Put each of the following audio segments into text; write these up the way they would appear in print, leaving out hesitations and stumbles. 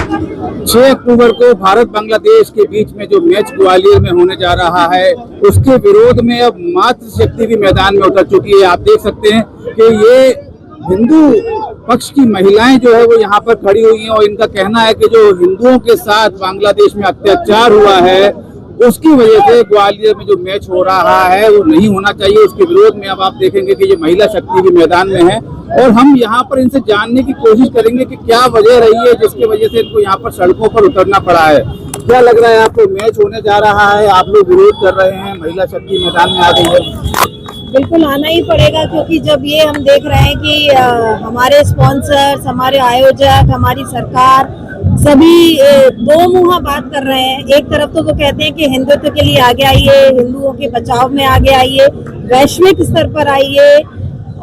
6 अक्टूबर को भारत बांग्लादेश के बीच में जो मैच ग्वालियर में होने जा रहा है, उसके विरोध में अब मातृशक्ति भी मैदान में उतर चुकी है। आप देख सकते हैं कि ये हिंदू पक्ष की महिलाएं जो है वो यहाँ पर खड़ी हुई हैं और इनका कहना है कि जो हिंदुओं के साथ बांग्लादेश में अत्याचार हुआ है, उसकी वजह से ग्वालियर में जो मैच हो रहा है वो नहीं होना चाहिए। उसके विरोध में अब आप देखेंगे कि ये महिला शक्ति भी मैदान में है और हम यहाँ पर इनसे जानने की कोशिश करेंगे कि क्या वजह रही है जिसकी वजह से इनको यहाँ पर सड़कों पर उतरना पड़ा है। क्या लग रहा है आपको? मैच होने जा रहा है, आप लोग विरोध कर रहे हैं, महिला शक्ति मैदान में आ गई है। बिल्कुल आना ही पड़ेगा, क्योंकि जब ये हम देख रहे हैं कि हमारे स्पॉन्सर्स, हमारे आयोजक, हमारी सरकार सभी दो मुंहा बात कर रहे हैं। एक तरफ तो वो कहते हैं कि हिंदुत्व के लिए आगे आइए, हिंदुओं के बचाव में आगे आइए, वैश्विक स्तर पर आइए,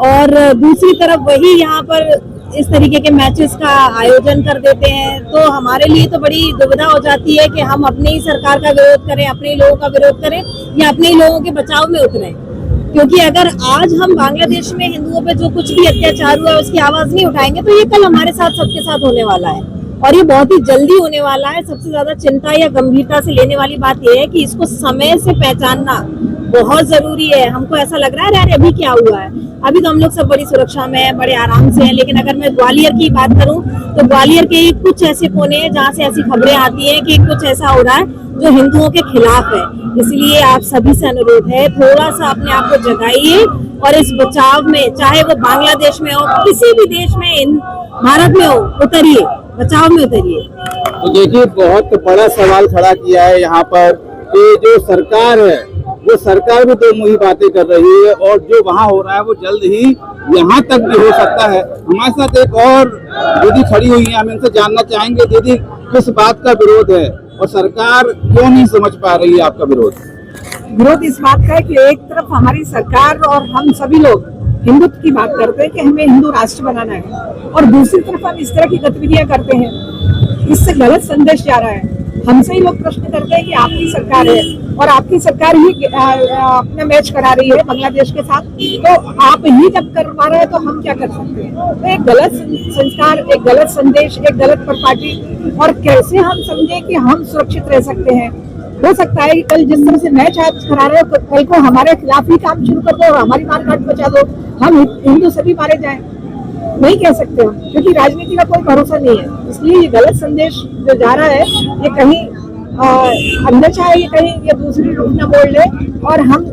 और दूसरी तरफ वही यहाँ पर इस तरीके के मैचेस का आयोजन कर देते हैं। तो हमारे लिए तो बड़ी दुविधा हो जाती है कि हम अपने ही सरकार का विरोध करें, अपने ही लोगों का विरोध करें या अपने ही लोगों के बचाव में उतरें। क्योंकि अगर आज हम बांग्लादेश में हिंदुओं पे जो कुछ भी अत्याचार हुआ है उसकी आवाज नहीं उठाएंगे तो ये कल हमारे साथ, सबके साथ होने वाला है और ये बहुत ही जल्दी होने वाला है। सबसे ज्यादा चिंता या गंभीरता से लेने वाली बात यह है कि इसको समय से पहचानना बहुत जरूरी है। हमको ऐसा लग रहा है अरे अभी क्या हुआ है, अभी तो हम लोग सब बड़ी सुरक्षा में है, बड़े आराम से हैं। लेकिन अगर मैं ग्वालियर की बात करूं तो ग्वालियर के कुछ ऐसे कोने हैं जहां से ऐसी खबरें आती हैं कि कुछ ऐसा हो रहा है जो हिंदुओं के खिलाफ है। इसलिए आप सभी से अनुरोध है, थोड़ा सा अपने आप को जगाइए और इस बचाव में, चाहे वो बांग्लादेश में हो, किसी भी देश में, भारत में हो, उतरिए, बचाव में उतरिए। तो देखिए, बहुत बड़ा सवाल खड़ा किया है यहाँ पर कि जो सरकार है वो सरकार भी दो मुही बातें कर रही है और जो वहाँ हो रहा है वो जल्द ही यहाँ तक भी हो सकता है। हमारे साथ एक और दीदी खड़ी हुई है, हम इनसे जानना चाहेंगे दीदी किस बात का विरोध है और सरकार क्यों नहीं समझ पा रही है आपका विरोध? विरोध इस बात का है कि एक तरफ हमारी सरकार और हम सभी लोग हिंदुत्व की बात करते हैं कि हमें हिंदू राष्ट्र बनाना है और दूसरी तरफ हम इस तरह की गतिविधियां करते हैं। इससे गलत संदेश जा रहा है। हमसे ही लोग प्रश्न करते हैं कि आपकी सरकार है और आपकी सरकार ही अपना मैच करा रही है बांग्लादेश के साथ, तो आप ही जब करवा रहे हैं तो हम क्या कर सकते हैं? तो एक गलत संस्कार, एक गलत संदेश, एक गलत प्रपाटी, और कैसे हम समझे कि हम सुरक्षित रह सकते हैं? हो सकता है कि कल जिस तरह से मैच आज करा रहे हो कल को हमारे खिलाफ ही काम शुरू कर दो और हमारी मार काट बचा दो, हम हिंदू सभी मारे जाएं। नहीं कह सकते हम, क्योंकि राजनीति का कोई भरोसा नहीं है। इसलिए ये गलत संदेश जो जा रहा है ये कहीं अन्यथा है, ये कहीं ये दूसरी रूप न बोल ले और हम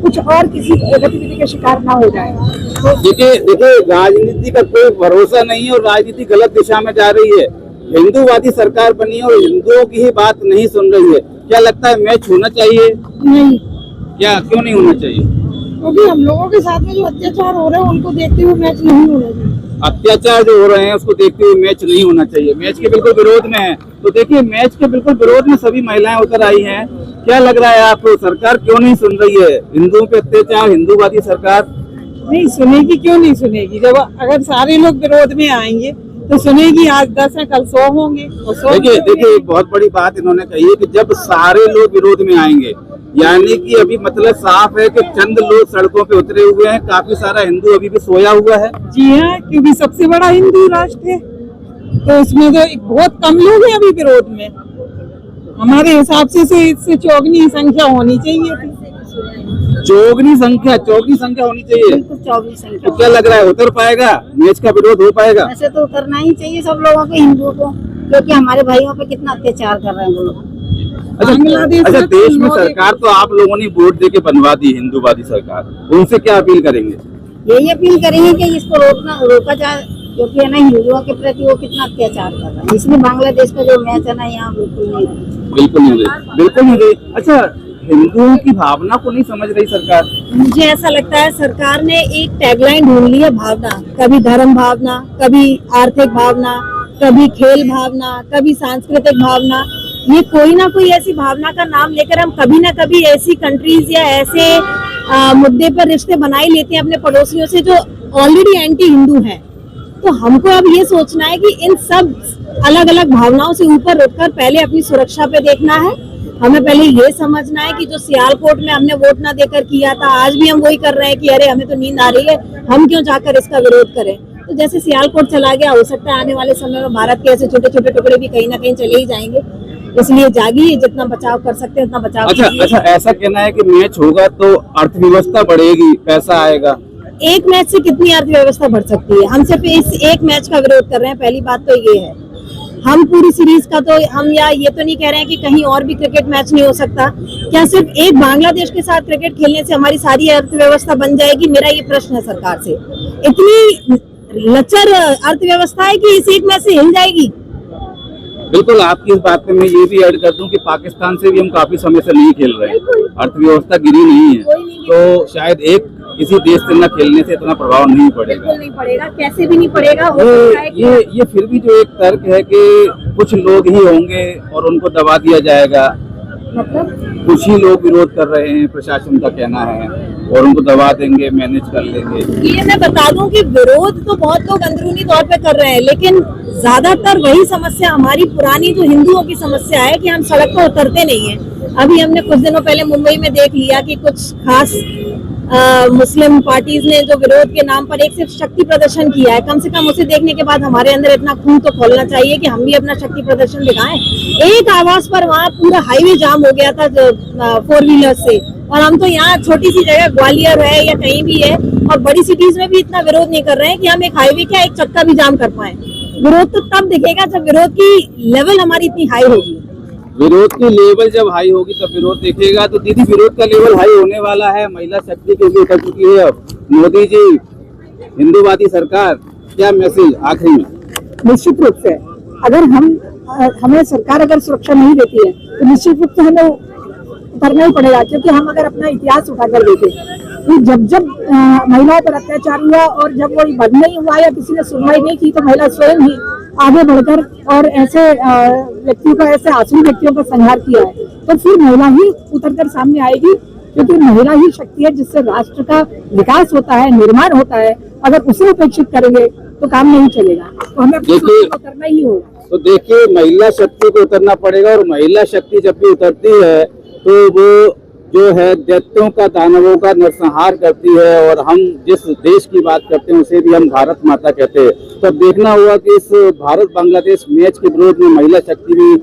कुछ और किसी गतिविधि के शिकार ना हो जाए। देखिए राजनीति का कोई भरोसा नहीं है और राजनीति गलत दिशा में जा रही है। हिंदूवादी सरकार बनी है और हिंदुओं की ही बात नहीं सुन रही है। क्या लगता है मैच होना चाहिए? नहीं। क्या, क्यों नहीं होना चाहिए? क्योंकि हम लोगों के साथ में जो अत्याचार हो रहे हैं उनको देखते हुए मैच नहीं होना चाहिए। अत्याचार जो हो रहे हैं उसको देखते हुए मैच नहीं होना चाहिए। मैच के बिल्कुल विरोध में है। तो देखिए, मैच के बिल्कुल विरोध में सभी महिलाएं उतर आई हैं। क्या लग रहा है आपको, सरकार क्यों नहीं सुन रही है? हिंदुओं पे अत्याचार, हिंदूवादी सरकार नहीं सुनेगी। क्यों नहीं सुनेगी? जब अगर सारे लोग विरोध में आएंगे तो सुनेगी। आज 10 है, कल 100 होंगे। देखिए एक बहुत बड़ी बात इन्होंने कही है कि जब सारे लोग विरोध में आएंगे, यानी कि अभी मतलब साफ है कि चंद लोग सड़कों पे उतरे हुए हैं, काफी सारा हिंदू अभी भी सोया हुआ है। जी हाँ, क्योंकि सबसे बड़ा हिंदू राष्ट्र है तो उसमें तो बहुत कम लोग हैं अभी विरोध में। हमारे हिसाब से इससे चौगुनी संख्या होनी चाहिए थी। चौगुनी संख्या होनी चाहिए। चौगुनी संख्या। तो क्या लग रहा है, उतर पाएगा? मैच का विरोध हो पाएगा? वैसे तो उतरना ही चाहिए सब लोगों को, हिंदुओं को, क्योंकि हमारे भाइयों पे कितना अत्याचार कर रहे हैं वो लोग। अच्छा, देश में सरकार तो आप लोगों ने वोट देके बनवा दी, हिंदूवादी सरकार, उनसे क्या अपील करेंगे? यही अपील करेंगे कि इसको रोका जाए, क्योंकि है ना हिंदुओं के प्रति वो कितना अत्याचार कर रहा है। इसलिए बांग्लादेश का जो मैच है ना यहाँ बिल्कुल नहीं दे। अच्छा, हिंदुओं की भावना को नहीं समझ रही सरकार। मुझे ऐसा लगता है सरकार ने एक टैगलाइन ढूंढ ली है, भावना। कभी धर्म भावना, कभी आर्थिक भावना, कभी खेल भावना, कभी सांस्कृतिक भावना। ये कोई ना कोई ऐसी भावना का नाम लेकर हम कभी ना कभी ऐसी कंट्रीज या ऐसे मुद्दे पर रिश्ते बना ही लेते हैं अपने पड़ोसियों से जो ऑलरेडी एंटी हिंदू हैं। तो हमको अब ये सोचना है कि इन सब अलग अलग भावनाओं से ऊपर उठकर पहले अपनी सुरक्षा पे देखना है। हमें पहले ये समझना है कि जो सियालकोट में हमने वोट ना देकर किया था, आज भी हम वही कर रहे हैं कि अरे हमें तो नींद आ रही है, हम क्यों जाकर इसका विरोध करें। तो जैसे सियालकोट चला गया, हो सकता है आने वाले समय में भारत के ऐसे छोटे छोटे टुकड़े भी कहीं ना कहीं चले ही जाएंगे। इसलिए जागिए, जितना बचाव कर सकते हैं उतना बचाव कीजिए। अच्छा, ऐसा कहना है कि मैच होगा तो अर्थव्यवस्था बढ़ेगी, पैसा आएगा। एक मैच से कितनी अर्थव्यवस्था बढ़ सकती है? हम सिर्फ इस एक मैच का विरोध कर रहे हैं, पहली बात तो ये है। हम पूरी सीरीज का तो हम या ये तो नहीं कह रहे हैं कि कहीं और भी क्रिकेट मैच नहीं हो सकता। क्या सिर्फ एक बांग्लादेश के साथ क्रिकेट खेलने से हमारी सारी अर्थव्यवस्था बन जाएगी? मेरा ये प्रश्न है सरकार से। इतनी लचर अर्थव्यवस्था है कि इस एक मैच से हिल जाएगी। बिल्कुल, आपकी इस बात पे मैं ये भी ऐड कर दूं कि पाकिस्तान से भी हम काफी समय से नहीं खेल रहे हैं, अर्थव्यवस्था गिरी नहीं है, तो शायद एक किसी देश से न खेलने से इतना प्रभाव नहीं पड़ेगा। बिल्कुल नहीं पड़ेगा, कैसे भी नहीं पड़ेगा। ये फिर भी जो एक तर्क है कि कुछ लोग ही होंगे और उनको दबा दिया जाएगा, मतलब कुछ ही लोग विरोध कर रहे हैं, प्रशासन का कहना है, और उनको दबा देंगे, मैनेज कर लेंगे। ये मैं बता दूं कि विरोध तो बहुत लोग अंदरूनी तौर पे कर रहे हैं, लेकिन ज्यादातर वही समस्या हमारी पुरानी जो हिंदुओं की समस्या है कि हम सड़क पर उतरते नहीं है। अभी हमने कुछ दिनों पहले मुंबई में देख लिया कि कुछ खास मुस्लिम पार्टीज ने जो विरोध के नाम पर एक सिर्फ शक्ति प्रदर्शन किया है। कम से कम उसे देखने के बाद हमारे अंदर इतना खून तो खोलना चाहिए कि हम भी अपना शक्ति प्रदर्शन दिखाएं। एक आवाज पर वहाँ पूरा हाईवे जाम हो गया था 4 व्हीलर से, और हम तो यहाँ छोटी सी जगह ग्वालियर है या कहीं भी है और बड़ी सिटीज में भी इतना विरोध नहीं कर रहे हैं कि हम एक हाईवे क्या एक चक्का भी जाम कर पाए। विरोध तो तब दिखेगा जब विरोध की लेवल हमारी इतनी हाई होगी। विरोध की लेवल जब हाई होगी तब विरोध देखेगा। तो दीदी, विरोध का लेवल हाई होने वाला है, महिला शक्ति के भी उतर चुकी है अब। मोदी जी, हिंदूवादी सरकार, क्या मैसेज आखिरी में? निश्चित रूप से अगर हमें सरकार अगर सुरक्षा नहीं देती है तो निश्चित रूप से हमें उतरना ही पड़ेगा, क्योंकि हम अगर अपना इतिहास उठाकर देखें तो जब महिलाओं पर अत्याचार हुआ और जब वो बंद नहीं हुआ या किसी ने सुनवाई नहीं की तो महिला स्वयं ही आगे बढ़कर और ऐसे व्यक्तियों का, ऐसे आसुरी व्यक्तियों का संहार किया है, तो फिर महिला ही उतरकर सामने आएगी, क्योंकि महिला ही शक्ति है जिससे राष्ट्र का विकास होता है, निर्माण होता है। अगर उसे उपेक्षित करेंगे तो काम नहीं चलेगा, तो हमें उतरना ही होगा। तो देखिए, महिला शक्ति को उतरना पड़ेगा, और महिला शक्ति जब भी उतरती है तो वो जो है दैत्यों का, दानवों का नरसंहार करती है। और हम जिस देश की बात करते हैं उसे भी हम भारत माता कहते हैं। तो देखना होगा कि इस भारत बांग्लादेश मैच के विरोध में महिला शक्ति भी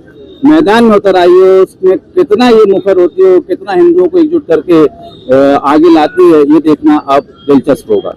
मैदान में उतर आई है, उसमें कितना ये मुखर होती है, कितना हिंदुओं को एकजुट करके आगे लाती है, ये देखना अब दिलचस्प होगा।